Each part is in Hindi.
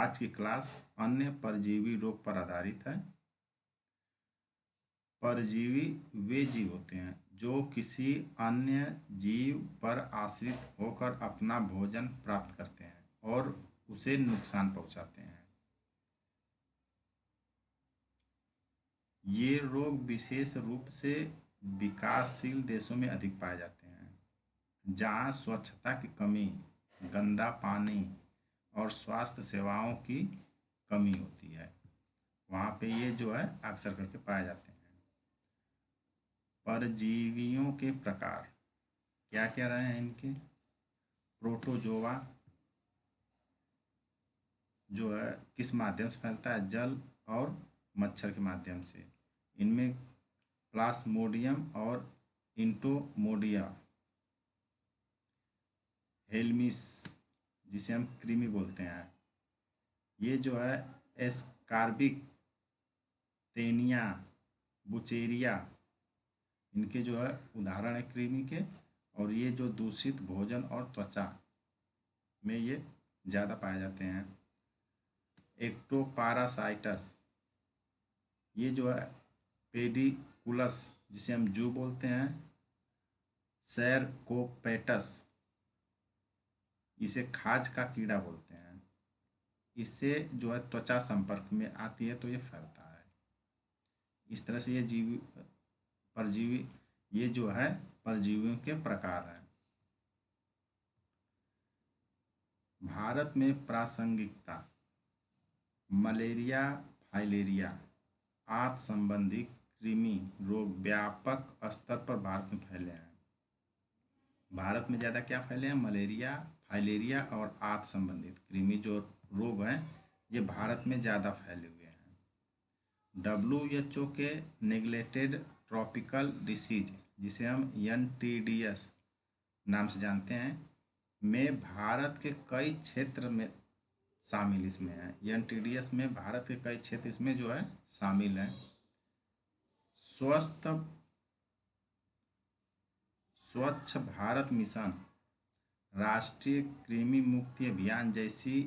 आज की क्लास अन्य परजीवी रोग पर आधारित है। परजीवी वे जीव होते हैं जो किसी अन्य जीव पर आश्रित होकर अपना भोजन प्राप्त करते हैं और उसे नुकसान पहुंचाते हैं। ये रोग विशेष रूप से विकासशील देशों में अधिक पाए जाते हैं, जहाँ स्वच्छता की कमी, गंदा पानी और स्वास्थ्य सेवाओं की कमी होती है। वहाँ पे ये जो है अक्सर करके पाए जाते हैं। परजीवियों के प्रकार क्या क्या रहे हैं इनके? प्रोटोजोआ जो है किस माध्यम से फैलता है? जल और मच्छर के माध्यम से। इनमें प्लाज्मोडियम और इंटोमोडिया, हेलमिस जिसे हम कृमि बोलते हैं, ये जो है एस्कार्बिक, टेनिया, बुचेरिया, इनके जो है उदाहरण है कृमि के। और ये जो दूषित भोजन और त्वचा में ये ज़्यादा पाए जाते हैं। एक्टोपारासाइटस, ये जो है पेडिकुलस जिसे हम जू बोलते हैं, सैरकोपेटस, इसे खाज का कीड़ा बोलते हैं। इससे जो है त्वचा संपर्क में आती है तो ये फैलता है। इस तरह से ये जीवी परजीवी, ये जो है परजीवियों के प्रकार हैं। भारत में प्रासंगिकता, मलेरिया, फाइलेरिया, आंत संबंधी कृमि रोग व्यापक स्तर पर भारत में फैले हैं। भारत में ज़्यादा क्या फैले हैं? मलेरिया, फाइलेरिया और आंत संबंधित कृमि जो रोग हैं ये भारत में ज़्यादा फैले हुए हैं। WHO के नेग्लेक्टेड ट्रॉपिकल डिसीज, जिसे हम NTDs नाम से जानते हैं, में भारत के कई क्षेत्र में शामिल इसमें है। NTDs में भारत के कई क्षेत्र इसमें जो है शामिल हैं। स्वच्छ भारत मिशन, राष्ट्रीय कृमि मुक्ति अभियान जैसी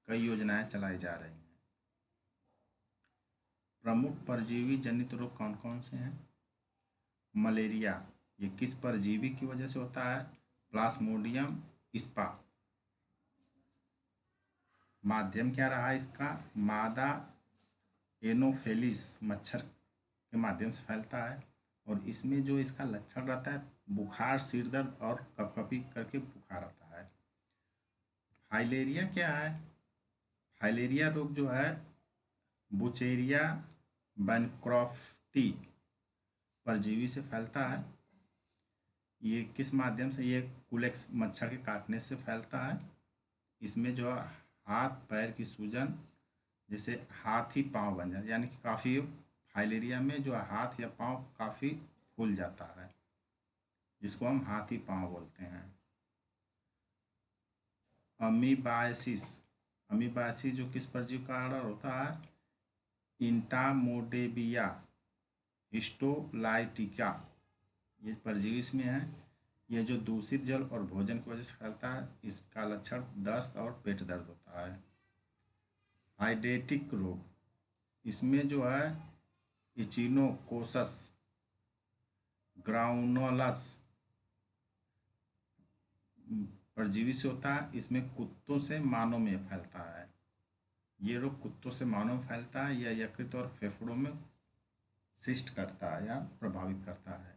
कई योजनाएं चलाई जा रही हैं। प्रमुख परजीवी जनित रोग कौन कौन से हैं? मलेरिया, ये किस परजीवी की वजह से होता है? Plasmodium spa. माध्यम क्या रहा इसका? मादा एनोफेलिस मच्छर के माध्यम से फैलता है। और इसमें जो इसका लक्षण रहता है बुखार, सिर दर्द और कपकपी करके बुखार आता है। फाइलेरिया क्या है? फाइलेरिया रोग जो है बुचेरिया बैनक्रॉफ्टी परजीवी से फैलता है। ये किस माध्यम से? ये कुलेक्स मच्छर के काटने से फैलता है। इसमें जो हाथ पैर की सूजन, जैसे हाथ ही पाँव बन जाए, यानी कि काफ़ी फाइलेरिया में जो हाथ या पाँव काफ़ी फूल जाता है, जिसको हम हाथी पाँव बोलते हैं। अमीबायसिस, अमीबायसिस जो किस परजीवी का कारण होता है? इंटामोडेबिया हिस्टोलाइटिका, ये परजीवी इसमें है। यह जो दूषित जल और भोजन की वजह से फैलता है। इसका लक्षण दस्त और पेट दर्द होता है। हाइडेटिक रोग, इसमें जो है इचिनोकोकस ग्राउनोलस परजीवी से होता है। इसमें कुत्तों से मानव में फैलता है। ये रोग कुत्तों से मानव में फैलता है या यकृत और फेफड़ों में सिस्ट करता है या प्रभावित करता है।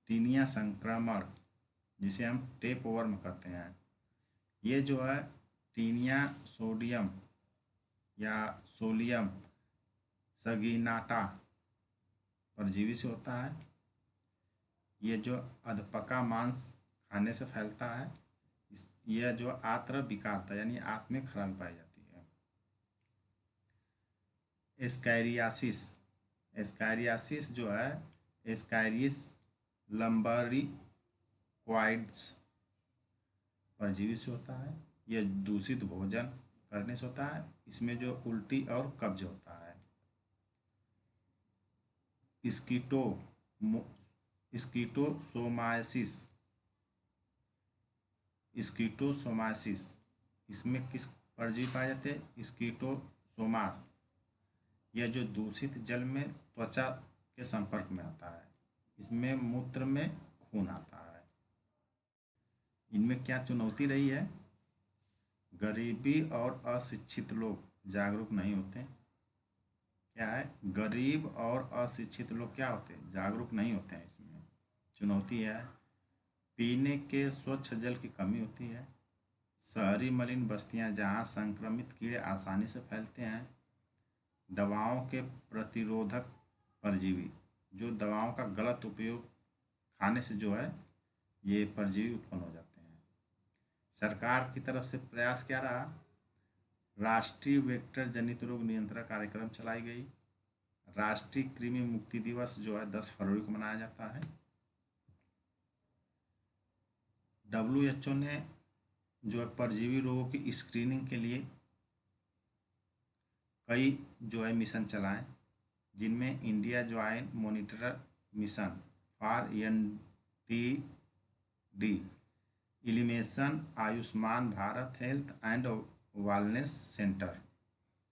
टीनिया संक्रमण, जिसे हम टेप वर्म कहते हैं, ये जो है टीनिया सोडियम या सोलियम सगिनाटा परजीवी से होता है। ये जो अधपका मांस खाने से फैलता है। यह जो आंत्र विकारता यानी आंत में खराबी पाई जाती है। एस्कैरियासिस, एस्कैरियासिस जो है एस्कैरिस लंबरिक्वाइड्स परजीवी से होता है। यह दूषित भोजन करने से होता है। इसमें जो उल्टी और कब्ज होता है। स्कीटोसोमाइसिस, स्कीटोसोमाइसिस इसमें किस परजीवी पाए जाते हैं स्कीटोसोमा, यह जो दूषित जल में त्वचा के संपर्क में आता है, इसमें मूत्र में खून आता है। इनमें क्या चुनौती रही है? गरीबी और अशिक्षित लोग जागरूक नहीं होते। क्या है? गरीब और अशिक्षित लोग क्या होते हैं? जागरूक नहीं होते हैं। इसमें चुनौती है पीने के स्वच्छ जल की कमी होती है, शहरी मलिन बस्तियां जहां संक्रमित कीड़े आसानी से फैलते हैं, दवाओं के प्रतिरोधक परजीवी, जो दवाओं का गलत उपयोग खाने से जो है ये परजीवी उत्पन्न हो जाते हैं। सरकार की तरफ से प्रयास क्या रहा? राष्ट्रीय वेक्टर जनित रोग नियंत्रण कार्यक्रम चलाई गई। राष्ट्रीय कृमि मुक्ति दिवस जो है 10 फरवरी को मनाया जाता है। WHO ने जो है परजीवी रोगों की स्क्रीनिंग के लिए कई जो है मिशन चलाएं, जिनमें India joint monitor mission for NTD, elimination, Ayushman Bharat health and wellness centre,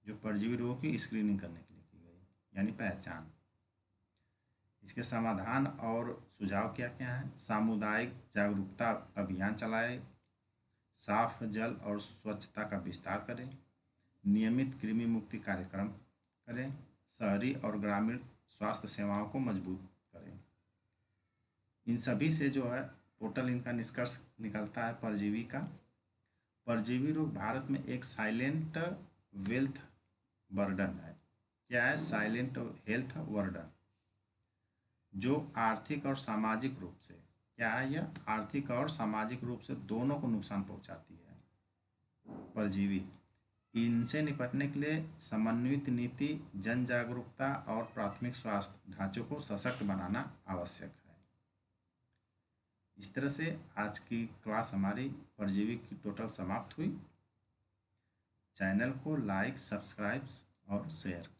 जो परजीवी रोगों की स्क्रीनिंग करने के लिए की गई, यानी पहचान। इसके समाधान और सुझाव क्या क्या हैं? सामुदायिक जागरूकता अभियान चलाए, साफ जल और स्वच्छता का विस्तार करें, नियमित कृमि मुक्ति कार्यक्रम करें, शहरी और ग्रामीण स्वास्थ्य सेवाओं को मजबूत करें। इन सभी से जो है टोटल इनका निष्कर्ष निकलता है परजीवी का। परजीवी रोग भारत में एक साइलेंट वेल्थ बर्डन है। क्या है? साइलेंट हेल्थ बर्डन, जो आर्थिक और सामाजिक रूप से क्या है? यह आर्थिक और सामाजिक रूप से दोनों को नुकसान पहुंचाती है। परजीवी, इनसे निपटने के लिए समन्वित नीति, जन जागरूकता और प्राथमिक स्वास्थ्य ढांचों को सशक्त बनाना आवश्यक है। इस तरह से आज की क्लास हमारी परजीवी की टोटल समाप्त हुई। चैनल को लाइक, सब्सक्राइब और शेयर